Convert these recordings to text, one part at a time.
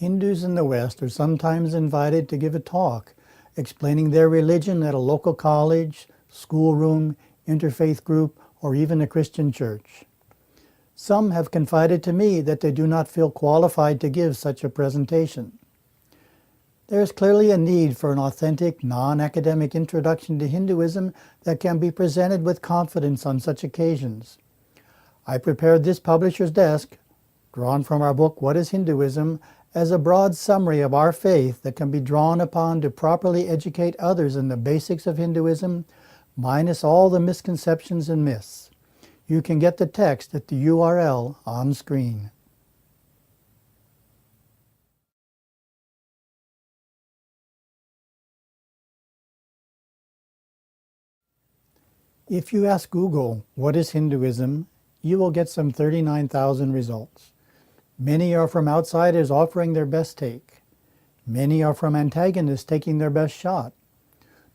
Hindus in the West are sometimes invited to give a talk explaining their religion at a local college, schoolroom, interfaith group, or even a Christian church. Some have confided to me that they do not feel qualified to give such a presentation. There is clearly a need for an authentic, non-academic introduction to Hinduism that can be presented with confidence on such occasions. I prepared this publisher's desk, drawn from our book, What is Hinduism?, as a broad summary of our faith that can be drawn upon to properly educate others in the basics of Hinduism, minus all the misconceptions and myths. You can get the text at the URL on screen. If you ask Google, what is Hinduism, you will get some 39,000 results. Many are from outsiders offering their best take. Many are from antagonists taking their best shot.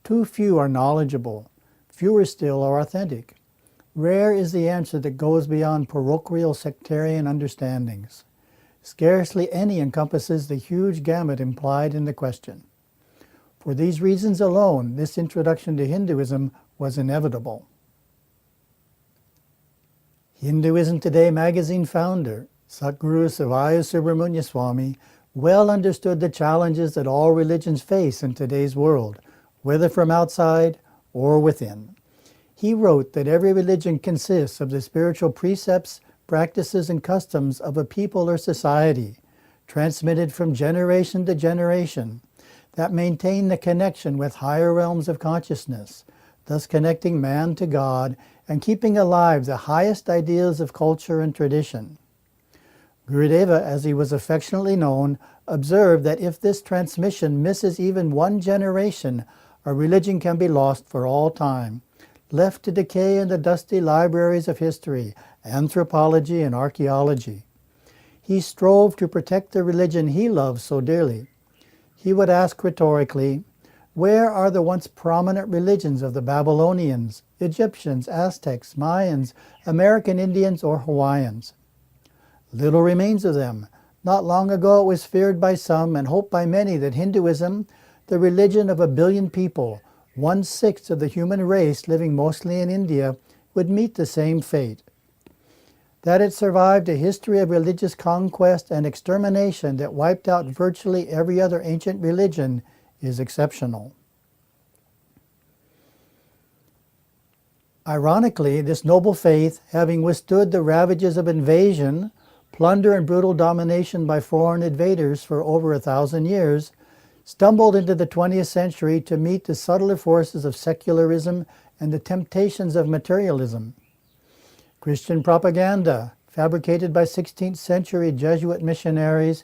Too few are knowledgeable. Fewer still are authentic. Rare is the answer that goes beyond parochial sectarian understandings. Scarcely any encompasses the huge gamut implied in the question. For these reasons alone, this introduction to Hinduism was inevitable. Hinduism Today magazine founder, Satguru Bodhinatha well understood the challenges that all religions face in today's world, whether from outside or within. He wrote that every religion consists of the spiritual precepts, practices, and customs of a people or society, transmitted from generation to generation, that maintain the connection with higher realms of consciousness, thus connecting man to God and keeping alive the highest ideals of culture and tradition. Gurudeva, as he was affectionately known, observed that if this transmission misses even one generation, a religion can be lost for all time, left to decay in the dusty libraries of history, anthropology, and archaeology. He strove to protect the religion he loved so dearly. He would ask rhetorically, where are the once prominent religions of the Babylonians, Egyptians, Aztecs, Mayans, American Indians, or Hawaiians? Little remains of them. Not long ago it was feared by some and hoped by many that Hinduism, the religion of 1 billion people, 1/6 of the human race living mostly in India, would meet the same fate. That it survived a history of religious conquest and extermination that wiped out virtually every other ancient religion is exceptional. Ironically, this noble faith, having withstood the ravages of invasion, plunder, and brutal domination by foreign invaders for over 1,000 years, stumbled into the 20th century to meet the subtler forces of secularism and the temptations of materialism. Christian propaganda, fabricated by 16th century Jesuit missionaries,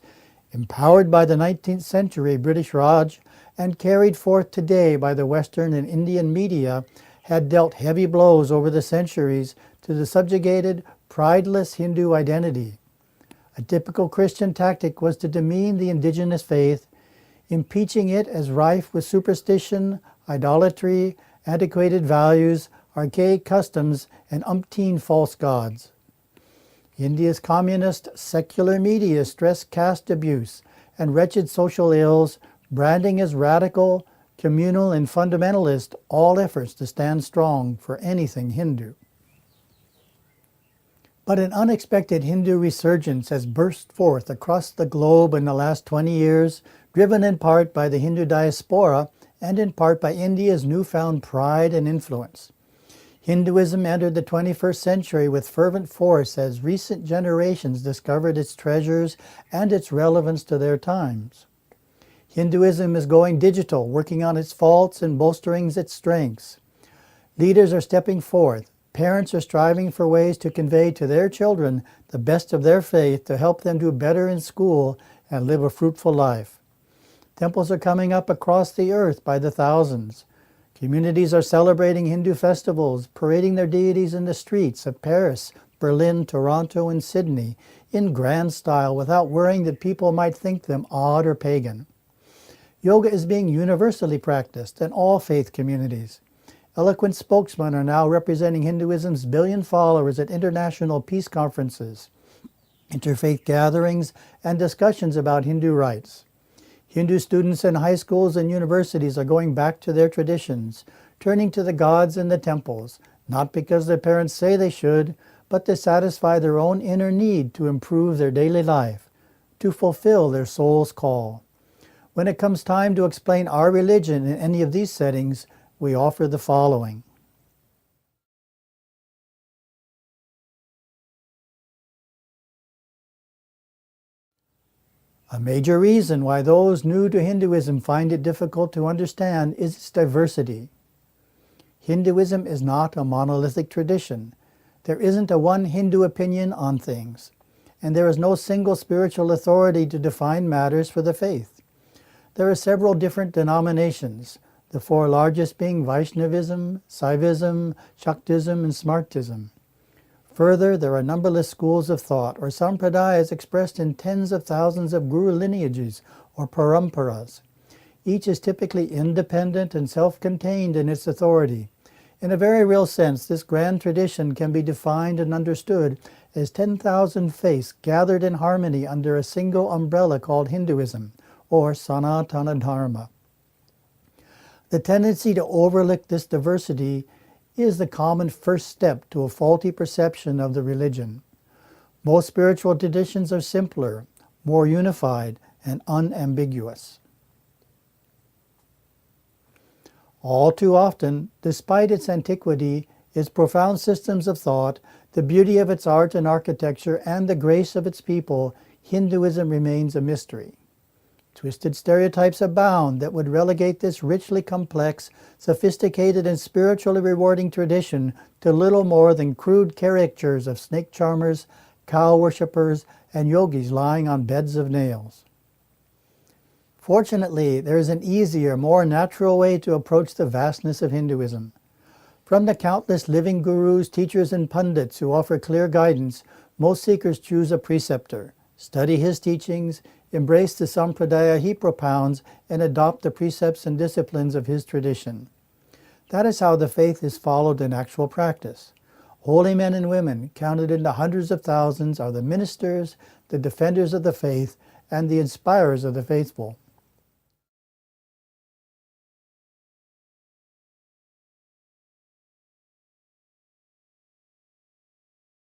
empowered by the 19th century British Raj, and carried forth today by the Western and Indian media, had dealt heavy blows over the centuries to the subjugated, prideless Hindu identity. A typical Christian tactic was to demean the indigenous faith, impeaching it as rife with superstition, idolatry, antiquated values, archaic customs, and umpteen false gods. India's communist secular media stressed caste abuse and wretched social ills, branding as radical, communal, and fundamentalist all efforts to stand strong for anything Hindu. But an unexpected Hindu resurgence has burst forth across the globe in the last 20 years, driven in part by the Hindu diaspora and in part by India's newfound pride and influence. Hinduism entered the 21st century with fervent force as recent generations discovered its treasures and its relevance to their times. Hinduism is going digital, working on its faults and bolstering its strengths. Leaders are stepping forth. Parents are striving for ways to convey to their children the best of their faith to help them do better in school and live a fruitful life. Temples are coming up across the earth by the thousands. Communities are celebrating Hindu festivals, parading their deities in the streets of Paris, Berlin, Toronto, and Sydney in grand style without worrying that people might think them odd or pagan. Yoga is being universally practiced in all faith communities. Eloquent spokesmen are now representing Hinduism's billion followers at international peace conferences. interfaith gatherings, and discussions about Hindu rites. Hindu students in high schools and universities are going back to their traditions, turning to the gods in the temples, not because their parents say they should, but to satisfy their own inner need to improve their daily life, to fulfill their soul's call. When it comes time to explain our religion in any of these settings, we offer the following. A major reason why those new to Hinduism find it difficult to understand is its diversity. Hinduism is not a monolithic tradition. There isn't a one Hindu opinion on things, and there is no single spiritual authority to define matters for the faith. There are several different denominations, the four largest being Vaishnavism, Saivism, Shaktism, and Smartism. Further, there are numberless schools of thought, or sampradayas expressed in tens of thousands of guru lineages, or paramparas. Each is typically independent and self-contained in its authority. In a very real sense, this grand tradition can be defined and understood as 10,000 faiths gathered in harmony under a single umbrella called Hinduism, or Sanatana Dharma. The tendency to overlook this diversity is the common first step to a faulty perception of the religion. Most spiritual traditions are simpler, more unified, and unambiguous. All too often, despite its antiquity, its profound systems of thought, the beauty of its art and architecture, and the grace of its people, Hinduism remains a mystery. Twisted stereotypes abound that would relegate this richly complex, sophisticated, and spiritually rewarding tradition to little more than crude caricatures of snake charmers, cow worshippers, and yogis lying on beds of nails. Fortunately, there is an easier, more natural way to approach the vastness of Hinduism. From the countless living gurus, teachers, and pundits who offer clear guidance, most seekers choose a preceptor, study his teachings, embrace the sampradaya he propounds, and adopt the precepts and disciplines of his tradition. That is how the faith is followed in actual practice. Holy men and women, counted in the hundreds of thousands, are the ministers, the defenders of the faith, and the inspirers of the faithful.